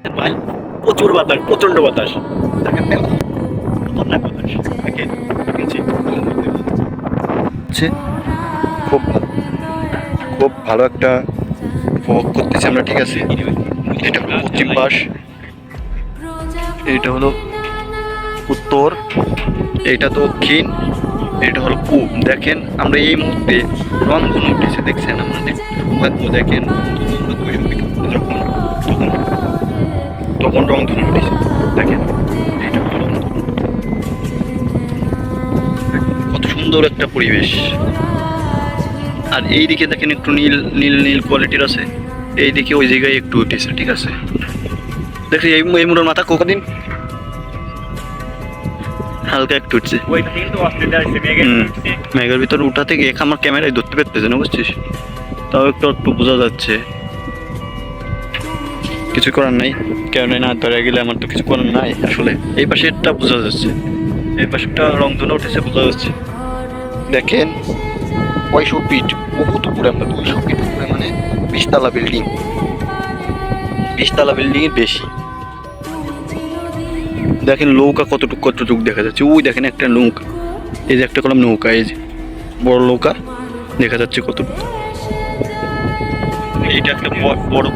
ভাই প্রচুর বাতাস, প্রচন্ড বাতাস। দেখেন খতরনাক বাতাস। দেখেন খুব খুব ভালো একটা উপভোগ করতেছি আমরা, ঠিক আছে। এটা হলো পশ্চিম পাশ, এটা হলো উত্তর, এটা দক্ষিণ, এটা হলো পূব। দেখেন আমরা এই মুহূর্তে রংধনু উঠেছে, দেখছেন আমাদের সৌভাগ্য। দেখেন যখন তখন তখন রংধনু উঠেছে, দেখেন এটা হলো রংধনু। কত সুন্দর একটা পরিবেশ। আর এই দিকে দেখেন একটু নীল নীল নীল কোয়ালিটির আছে, এই দিকে ওই জায়গায় একটু উঠেছে, ঠিক আছে। দেখি এই মুড়োর মাথা কোকদিন হালকা একটু উঠছে। মেঘের ভিতর উঠা থেকে আমার ক্যামেরায় ধরতে পারতেছে না, বুঝছিস। তাও একটু একটু বোঝা যাচ্ছে, কিছু করার নাই। ক্যামেরায় না ধরে গেলে আমার তো কিছু করার নাই আসলে। এই পাশেরটা বোঝা যাচ্ছে, এই পাশেরটা রংধনু উঠেছে, বোঝা যাচ্ছে। দেখেন 500 ফিট, বহুত উপরে আমরা, 200 ফিট উপরে, মানে 20 তলা বিল্ডিং, 20 তলা বিল্ডিং এর বেশি। দেখেন নৌকা কতটুক কতটুক দেখা যাচ্ছে, ওই দেখেন একটা নৌকা, এই যে একটা কলম নৌকা, এই যে বড় নৌকা দেখা যাচ্ছে কতটুকু। এইটা একটা বড়